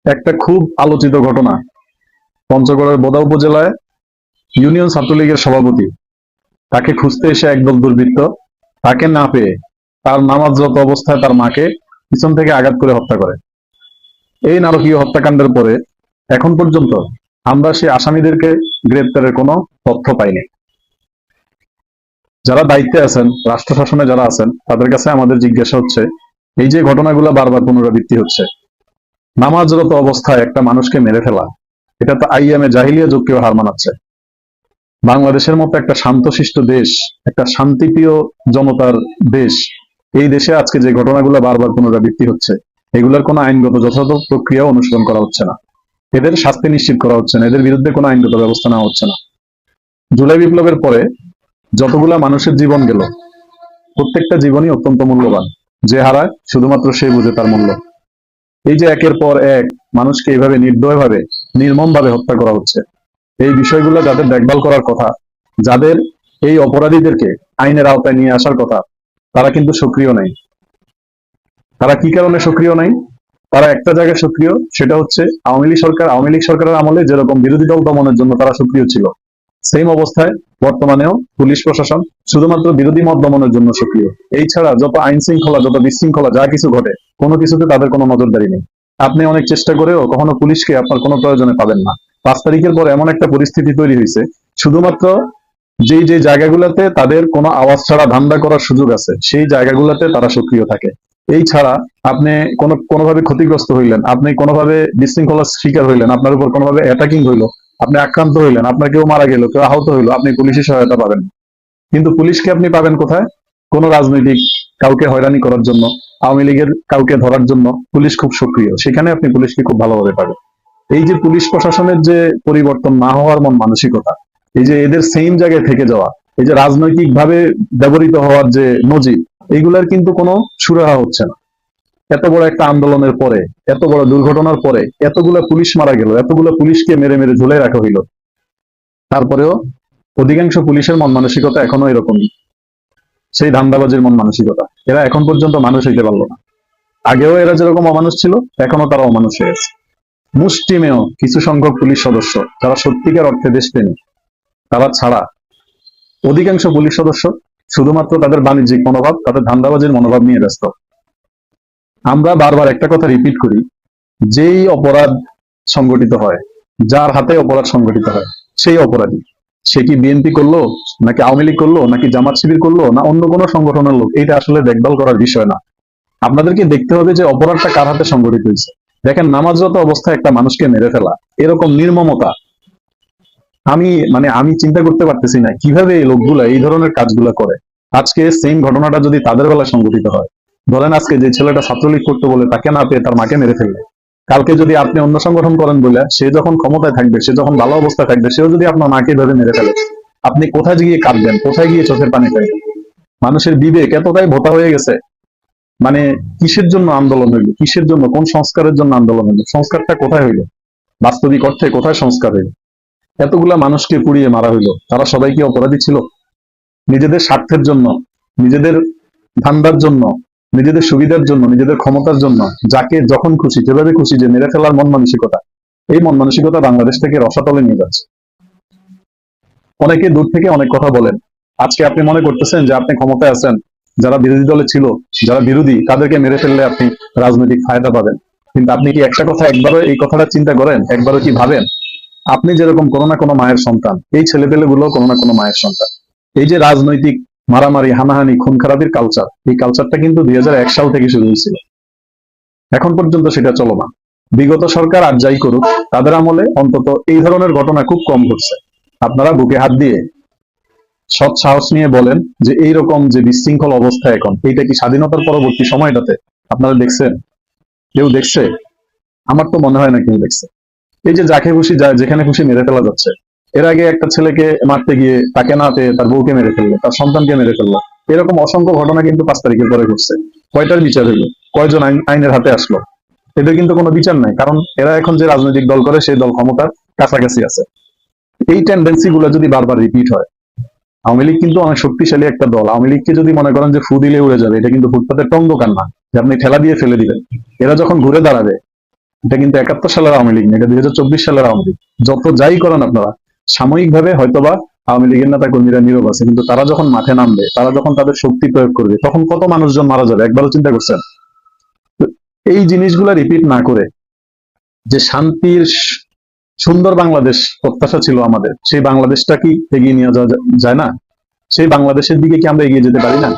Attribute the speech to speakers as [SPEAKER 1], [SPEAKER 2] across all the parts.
[SPEAKER 1] একটা খুব আলোচিত ঘটনা, পঞ্চগড়ের বোদা উপজেলায় ইউনিয়ন ছাত্রলীগের সভাপতি, তাকে খুঁজতে এসে একদল দুর্বৃত্ত তাকে না পেয়ে তার নামাজরত অবস্থায় তার মাকে পিছন থেকে আঘাত করে হত্যা করে। এই নারকীয় হত্যাকাণ্ডের পরে এখন পর্যন্ত আমরা সেই আসামিদেরকে গ্রেপ্তারের কোনো তথ্য পাইনি। যারা দায়িত্বে আছেন, রাষ্ট্র শাসনে যারা আছেন, তাদের কাছে আমাদের জিজ্ঞাসা হচ্ছে, এই যে ঘটনাগুলো বারবার পুনরাবৃত্তি হচ্ছে, নামাজরত অবস্থায় একটা মানুষকে মেরে ফেলা, এটা তো আইয়ামে জাহিলিয়া যুগকেও হার মানাচ্ছে। বাংলাদেশের মতো একটা শান্তশিষ্ট দেশ, একটা শান্তিপ্রিয় জনতার দেশ, এই দেশে আজকে যে ঘটনাগুলো বারবার পুনরাবৃত্তি হচ্ছে, এগুলোর কোনো আইনগত যথাযথ প্রক্রিয়া অনুসরণ করা হচ্ছে না, এদের শাস্তি নিশ্চিত করা হচ্ছে না, এদের বিরুদ্ধে কোনো আইনগত ব্যবস্থা নেওয়া হচ্ছে না। জুলাই বিপ্লবের পরে যতগুলা মানুষের জীবন গেল, প্রত্যেকটা জীবনই অত্যন্ত মূল্যবান। যে হারায় শুধুমাত্র সে বুঝে তার মূল্য। এই যে একের পর এক মানুষকে এইভাবে নির্দয়ভাবে, নির্মমভাবে হত্যা করা হচ্ছে, এই বিষয়গুলো যাদের দেখভাল করার কথা, যাদের এই অপরাধীদেরকে আইনের আওতায় নিয়ে আসার কথা, তারা কিন্তু সক্রিয় নাই। তারা কি কারণে সক্রিয় নাই? তারা একটা জায়গায় সক্রিয়, সেটা হচ্ছে আওয়ামী লীগ সরকারের আমলে যেরকম বিরোধী দল দমনের জন্য তারা সক্রিয় ছিল, সেম অবস্থায় বর্তমানেও পুলিশ প্রশাসন শুধুমাত্র বিরোধী মত দমনের জন্য সক্রিয়। এই ছাড়া যত আইন শৃঙ্খলা, যত বিশৃঙ্খলা যা কিছু ঘটে, কোনো কিছুতে তাদের কোনো নজরদারি নেই। আপনি অনেক চেষ্টা করেও কখনো পুলিশকে আপনার কোনো প্রয়োজনে পাবেন না। 5 তারিখের পর এমন একটা পরিস্থিতি তৈরি হয়েছে, শুধুমাত্র যেই যে জায়গাগুলোতে তাদের কোনো আওয়াজ ছাড়া ধান্দা করার সুযোগ আছে, সেই জায়গাগুলোতে তারা সক্রিয় থাকে। এই ছাড়া আপনি কোনোভাবে ক্ষতিগ্রস্ত হইলেন, আপনি কোনোভাবে বিশৃঙ্খলার শিকার হইলেন, আপনার উপর কোনোভাবে অ্যাটাকিং হইলো, আপনি আক্রান্ত হইলেন, আপনার কেউ মারা গেল, কেউ আহত হইলো, আপনি পুলিশের সহায়তা পাবেন। কিন্তু পুলিশকে আপনি পাবেন কোথায়? কোন রাজনৈতিক কাউকে হয়রানি করার জন্য, আওয়ামী লীগের কাউকে ধরার জন্য পুলিশ খুব সক্রিয়, সেখানে আপনি পুলিশকে খুব ভালোভাবে পাবেন। এই যে পুলিশ প্রশাসনের যে পরিবর্তন না হওয়ার মন মানসিকতা, এই যে এদের সেম জায়গায় থেকে যাওয়া, এই যে রাজনৈতিক ভাবে ব্যবহৃত হওয়ার যে নজির, এইগুলার কিন্তু কোনো সুরাহা হচ্ছে না। এত বড় একটা আন্দোলনের পরে, এত বড় দুর্ঘটনার পরে এতগুলা পুলিশ মারা গেল, এতগুলা পুলিশকে মেরে মেরে ঝুলে রাখা হইল, তারপরেও অধিকাংশ পুলিশের মন মানসিকতা এখনো এরকমই, সেই ধান্দাবাজির মন মানসিকতা। এরা এখন পর্যন্ত মানুষ হইতে পারলো না। আগেও এরা যেরকম অমানুষ ছিল, এখনো তারা অমানুষ হয়ে গেছে। মুষ্টিমেয় কিছু সংখ্যক পুলিশ সদস্য যারা সত্যিকার অর্থে দেশপ্রেমী, তারা ছাড়া অধিকাংশ পুলিশ সদস্য শুধুমাত্র তাদের বাণিজ্যিক মনোভাব, তাদের ধান্দাবাজির মনোভাব নিয়ে ব্যস্ত। আমরা বারবার একটা কথা রিপিট করি, যেই অপরাধ সংগঠিত হয়, যার হাতে অপরাধ সংগঠিত হয়, সেই অপরাধী, সে কি বিএনপি করলো, নাকি আওয়ামী লীগ করলো, নাকি জামাত শিবির করলো, না অন্য কোনো সংগঠনের লোক, এটা আসলে দেখভাল করার বিষয় না। আপনাদেরকে দেখতে হবে যে অপরাধটা কার হাতে সংগঠিত হয়েছে। দেখেন, নামাজরত অবস্থায় একটা মানুষকে মেরে ফেলা, এরকম নির্মমতা, আমি চিন্তা করতে পারতেছি না কিভাবে এই লোকগুলা এই ধরনের কাজগুলা করে। আজকে সেম ঘটনাটা যদি তাদের বেলায় সংঘটিত হয়, ধরেন আজকে যে ছেলেটা ছাত্রলীগ করতে বলে তাকে না পেয়ে তার মাকে মেরে ফেললে, কালকে যদি আপনি অন্য সংগঠন করেন বলে সে যখন ক্ষমতায় থাকবে, সে যখন ভালো অবস্থায় থাকবে, সেও যদি আপনার মাকে ধরে মেরে ফেলে, আপনি কোথায় গিয়ে কাঁদবেন, কোথায় গিয়ে চোখের পানি খাইবেন? মানুষের বিবেক এতটাই ভোতা হয়ে গেছে। মানে কিসের জন্য আন্দোলন হইলো, কিসের জন্য, কোন সংস্কারের জন্য আন্দোলন হইলো, সংস্কারটা কোথায় হইলো, বাস্তবিক অর্থে কোথায় সংস্কার হইলো? এতগুলা মানুষকে পুড়িয়ে মারা হইলো, তারা সবাই কি অপরাধী ছিল? নিজেদের স্বার্থের জন্য, নিজেদের ধান্দার জন্য, নিজেদের সুবিধার জন্য, নিজেদের ক্ষমতার জন্য যাকে যখন খুশি যেভাবে খুশি যে মেরে ফেলার মন মানসিকতা, এই মন মানসিকতা বাংলাদেশ থেকে রসাতলে নিয়ে যাচ্ছে। অনেকে দূর থেকে অনেক কথা বলেন। আজকে আপনি মনে করতেছেন যে আপনি ক্ষমতায় আছেন, যারা বিরোধী দলে ছিল, যারা বিরোধী, তাদেরকে মেরে ফেললে আপনি রাজনৈতিক ফায়দা পাবেন। কিন্তু আপনি কি একটা কথা একবারও এই কথাটা চিন্তা করেন, একবারও কি ভাবেন? আপনি যেরকম কোনো না কোনো মায়ের সন্তান, এই ছেলেপেলে গুলো কোনো না কোনো মায়ের সন্তান। এই যে রাজনৈতিক মারামারি, হানাহানি, খুন খারাপির কালচার, এই কালচারটা কিন্তু 2001 সাল থেকে শুরু হয়েছিল, এখন পর্যন্ত সেটা চলমান। বিগত সরকার আর যাই করুক, তাদের আমলে অন্তত এই ধরনের ঘটনা খুব কম ঘটছে। আপনারা বুকে হাত দিয়ে সৎ সাহস নিয়ে বলেন যে এইরকম যে বিশৃঙ্খল অবস্থা এখন, এইটা কি স্বাধীনতার পরবর্তী সময়টাতে আপনারা দেখছেন? কেউ দেখছে? আমার তো মনে হয় না কেউ দেখছে। এই যে যাকে খুশি যেখানে খুশি মেরে ফেলা যাচ্ছে। এর আগে একটা ছেলেকে মারতে গিয়ে তাকে না পেয়ে তার বউকে মেরে ফেললো, তার সন্তানকে মেরে ফেললো। এরকম অসংখ্য ঘটনা কিন্তু 5 তারিখের পরে ঘটছে। কয়টার বিচার হইলো? কয়জন আইনের হাতে আসলো? এদের কিন্তু কোনো বিচার নাই, কারণ এরা এখন যে রাজনৈতিক দল করে সেই দল ক্ষমতার কাছাকাছি আছে। এই টেন্ডেন্সি গুলো যদি বারবার রিপিট হয়, আওয়ামী লীগ কিন্তু অনেক শক্তিশালী একটা দল। আওয়ামী লীগকে যদি মনে করেন যে ফু দিলে উড়ে যাবে, এটা কিন্তু ফুটপাতের টঙ্গ কান্না যে আপনি ঠেলা দিয়ে ফেলে দিবেন। এরা যখন ঘুরে দাঁড়াবে, এটা কিন্তু 71 সালের আওয়ামী লীগ না, এটা 2024 সালের আওয়ামী লীগ। যত যাই করেন আপনারা, সাময়িকভাবে হয়তোবা আওয়ামী লীগের নেতা কর্মীরা নীরব আছে, কিন্তু তারা যখন মাঠে নামবে, তারা যখন তাদের শক্তি প্রয়োগ করবে, তখন কত মানুষজন মারা যাবে একবারও চিন্তা করছেন? তো এই জিনিসগুলা রিপিট না করে, যে শান্তির সুন্দর বাংলাদেশ প্রত্যাশা ছিল আমাদের, সেই বাংলাদেশটা কি এগিয়ে নিয়ে যাওয়া যায় না? সেই বাংলাদেশের দিকে কি আমরা এগিয়ে যেতে পারি না?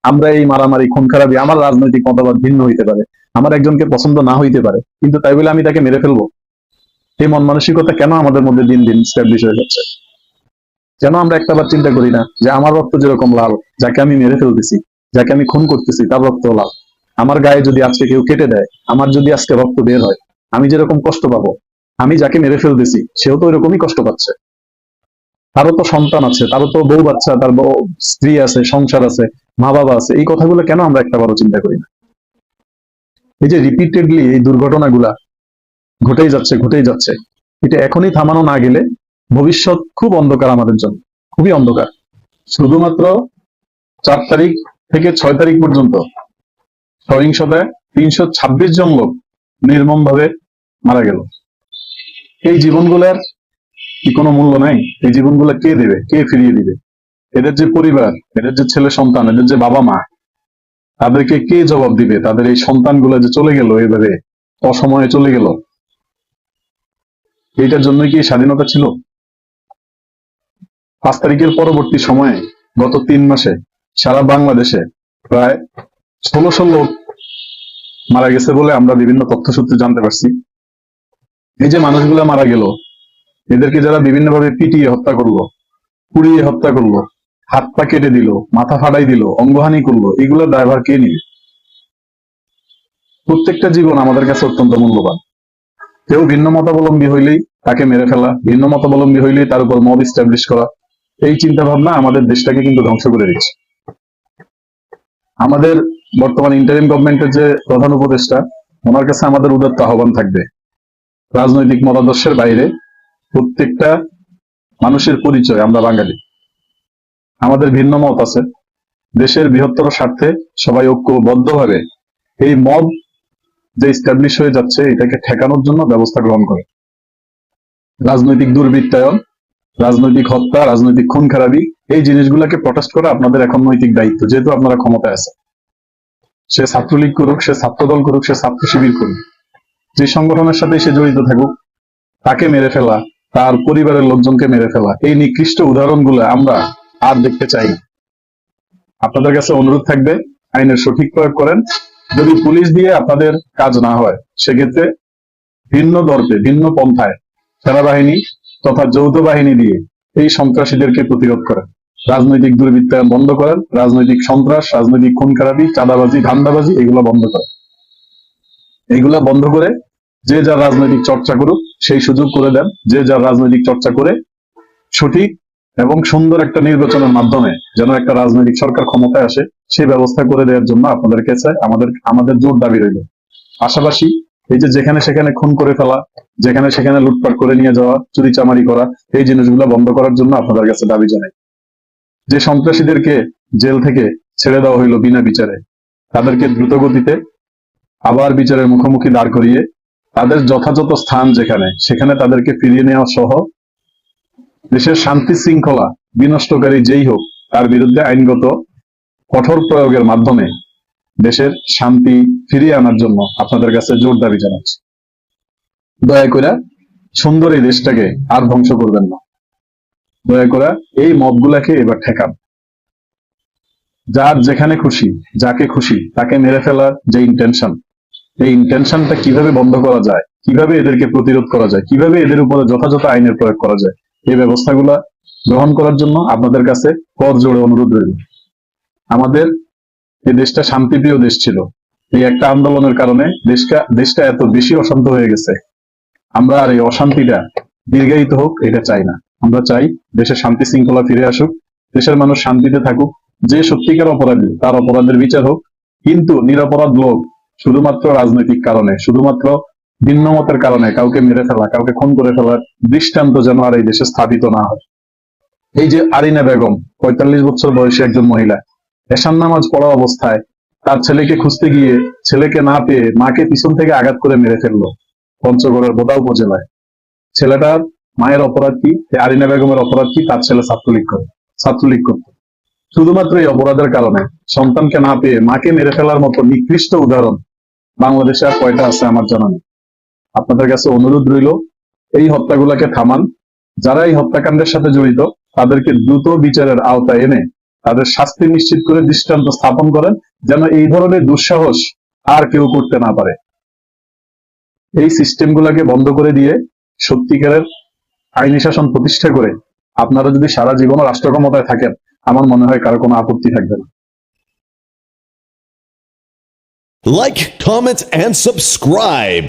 [SPEAKER 1] আমরা এই মারামারি খুন খারাপি, আমার রাজনৈতিক মতবাদ ভিন্ন হইতে পারে, আমার একজনকে পছন্দ না হইতে পারে, কিন্তু তাই বলে আমি তাকে মেরে ফেলবো? এই মন মানসিকতা কেন আমাদের মধ্যে দিন দিন স্ট্যাবলিশ হয়ে যাচ্ছে? যেন আমরা একটাবার চিন্তা করি না যে আমার রক্ত যেরকম লাল, যাকে আমি মেরে ফেলতেছি, যাকে আমি খুন করতেছি, তার রক্ত লাল। আমার গায়ে যদি আজকে কেউ কেটে দেয়, আমার যদি আজকে রক্ত বের হয়, আমি যেরকম কষ্ট পাবো, আমি যাকে মেরে ফেলতেছি সেও তো ওইরকমই কষ্ট পাচ্ছে। তারও তো সন্তান আছে, তারও তো বউ বাচ্চা, তার স্ত্রী আছে, সংসার আছে, মা বাবা আছে। এই কথাগুলো কেন আমরা একটাবারও চিন্তা করি না? এই যে রিপিটেডলি এই দুর্ঘটনাগুলা ঘটেই যাচ্ছে, এটা এখনই থামানো না গেলে ভবিষ্যৎ খুব অন্ধকার আমাদের জন্য, খুবই অন্ধকার। শুধুমাত্র 4 তারিখ থেকে 6 তারিখ পর্যন্ত সহিংসতায় 326 জন লোক নির্মম ভাবে মারা গেল। এই জীবনগুলার কি কোনো মূল্য নাই? এই জীবনগুলো কে দেবে, কে ফিরিয়ে দিবে? এদের যে পরিবার, এদের যে ছেলে সন্তান, এদের যে বাবা মা, তাদেরকে কে জবাব দিবে? তাদের এই সন্তানগুলো যে চলে গেল, এইভাবে অসময়ে চলে গেল, এইটার জন্যই কি স্বাধীনতা ছিল? 5 তারিখের পরবর্তী সময়ে গত 3 মাসে সারা বাংলাদেশে প্রায় 1600 লোক মারা গেছে বলে আমরা বিভিন্ন তথ্য সূত্রে জানতে পারছি। এই যে মানুষগুলা মারা গেল, এদেরকে যারা বিভিন্নভাবে পিটিয়ে হত্যা করলো, পুড়িয়ে হত্যা করলো, হাত পা কেটে দিল, মাথা ফাটাই দিল, অঙ্গহানি করলো, এগুলোর দায়ভার কে নিবে? প্রত্যেকটা জীবন আমাদের কাছে অত্যন্ত মূল্যবান। কেউ ভিন্ন মতাবলম্বী হইলেই তাকে মেরে ফেলা, ভিন্ন মতাবলম্বী হইলেই তার উপর মব ইস্টাবলিশ করা, এই চিন্তা ভাবনা আমাদের দেশটাকে কিন্তু ধ্বংস করে দিচ্ছে। আমাদের বর্তমান ইন্টারিম গভর্নমেন্টের যে প্রধান উপদেষ্টা, ওনার কাছে আমাদের উদাত্ত আহ্বান থাকবে, রাজনৈতিক মতাদর্শের বাইরে প্রত্যেকটা মানুষের পরিচয় আমরা বাঙালি, আমাদের ভিন্ন মত আছে, দেশের বৃহত্তর স্বার্থে সবাই ঐক্যবদ্ধভাবে এই মব যে স্টাবলিশ হয়ে যাচ্ছে, এটাকে ঠেকানোর জন্য ব্যবস্থা গ্রহণ করে। রাজনৈতিক দুর্বৃত্তায়ন, রাজনৈতিক হত্যা, রাজনৈতিক খুন খারাপি, এই জিনিসগুলোকে প্রটেস্ট করা আপনাদের এখন নৈতিক দায়িত্ব, যেহেতু আপনারা ক্ষমতায় আছে। সে ছাত্রলীগ করুক, সে ছাত্রদল করুক, সে ছাত্র শিবির করুক, যে সংগঠনের সাথে সে জড়িত থাকুক, তাকে মেরে ফেলা, তার পরিবারের লোকজনকে মেরে ফেলা, এই নিকৃষ্ট উদাহরণগুলো আমরা আর দেখতে চাই না। আপনাদের কাছে অনুরোধ থাকবে, আইনের সঠিক প্রয়োগ করেন। যদি পুলিশ দিয়ে আপনাদের কাজ না হয়, সেক্ষেত্রে ভিন্ন দর্পে, ভিন্ন পন্থায় সেনাবাহিনী তথা যৌথ বাহিনী দিয়ে এই সন্ত্রাসীদেরকে প্রতিরোধ করেন। রাজনৈতিক দুর্বৃত্তায়ন বন্ধ করেন, রাজনৈতিক সন্ত্রাস, রাজনৈতিক খুন খারাপি, চাঁদাবাজি, ধান্দাবাজি, এগুলো বন্ধ করেন। এইগুলা বন্ধ করে যে যার রাজনৈতিক চর্চা করুক, সেই সুযোগ করে দেন। যে যার রাজনৈতিক চর্চা করে সঠিক এবং সুন্দর একটা নির্বাচনের মাধ্যমে যেন একটা রাজনৈতিক সরকার ক্ষমতায় আসে, সেই ব্যবস্থা করে দেওয়ার জন্য আপনাদের কাছে আমাদের জোর দাবি রইল। পাশাপাশি এই যে যেখানে সেখানে খুন করে ফেলা, যেখানে সেখানে লুটপাট করে নিয়ে যাওয়া, চুরি চামারি করা, এই জিনিসগুলো বন্ধ করার জন্য আপনাদের কাছে দাবি জানাই। যে সন্ত্রাসীদেরকে জেল থেকে ছেড়ে দেওয়া হইলো বিনা বিচারে, তাদেরকে দ্রুত গতিতে আবার বিচারের মুখোমুখি দাঁড় করিয়ে তাদের যথাযথ স্থান যেখানে, সেখানে তাদেরকে ফিরিয়ে নেওয়া সহ দেশের শান্তি শৃঙ্খলা বিনষ্টকারী যেই হোক, তার বিরুদ্ধে আইনগত কঠোর প্রয়োগের মাধ্যমে দেশের শান্তি ফিরিয়ে আনার জন্য আপনাদের কাছে জোর দাবি জানাচ্ছি। দয়া করে সুন্দর এই দেশটাকে আর ধ্বংস করবেন না। দয়া করে এই মবগুলাকে এবার ঠেকান। যার যেখানে খুশি, যাকে খুশি তাকে মেরে ফেলার যে ইন্টেনশন, এই ইন্টেনশনটা কিভাবে বন্ধ করা যায়, কিভাবে এদেরকে প্রতিরোধ করা যায়, কিভাবে এদের উপরে যথাযথ আইনের প্রয়োগ করা যায়, এই ব্যবস্থাগুলা গ্রহণ করার জন্য আপনাদের কাছে কর জোড়ে অনুরোধ রইল। আমাদের এই দেশটা শান্তিপ্রিয় দেশ ছিল, এই একটা আন্দোলনের কারণে দেশটা এত বেশি অশান্ত হয়ে গেছে। আমরা আর এই অশান্তিটা দীর্ঘায়িত হোক এটা চাই না। আমরা চাই দেশের শান্তি শৃঙ্খলা ফিরে আসুক, দেশের মানুষ শান্তিতে থাকুক, যে সত্যিকার অপরাধী তার অপরাধের বিচার হোক, কিন্তু নিরপরাধ লোক শুধুমাত্র রাজনৈতিক কারণে, শুধুমাত্র ভিন্ন মতের কারণে কাউকে মেরে ফেলা, কাউকে খুন করে ফেলার দৃষ্টান্ত যেন আর এই দেশে স্থাপিত না হয়। এই যে আরিনা বেগম, 45 বছর বয়সী একজন মহিলা, এশার নামাজ পড়া অবস্থায় তার ছেলেকে খুঁজতে গিয়ে ছেলেকে না পেয়ে মাকে পিছন থেকে আঘাত করে মেরে ফেললো। পঞ্চগড়ের বোদা উপজেলায়। ছেলেটার মায়ের অপরাধ কি, আরিনা বেগমের অপরাধ কি, তার ছেলে ছাত্রলীগ করত। শুধুমাত্র এই অপরাধের কারণে সন্তানকে না পেয়ে মাকে মেরে ফেলার মতো নিকৃষ্ট উদাহরণ বাংলাদেশে আর কয়টা আছে আমার জানা নেই। আপনাদের কাছে অনুরোধ রইল, এই হত্যাগুলোকে থামান। যারা এই হত্যাকাণ্ডের সাথে জড়িত তাদেরকে দ্রুত বিচারের আওতায় এনে তাদের শাস্তি নিশ্চিত করে দৃষ্টান্ত স্থাপন করেন, যেন এই ধরনের দুঃসাহস আর কেউ করতে না পারে। এই সিস্টেমগুলোকে বন্ধ করে দিয়ে সত্যিকারের আইনি শাসন প্রতিষ্ঠা করে আপনারা যদি সারা জীবন রাষ্ট্র ক্ষমতায় থাকেন, আমার মনে হয় কারো কোনো আপত্তি থাকবে না।
[SPEAKER 2] Like, comment, and subscribe.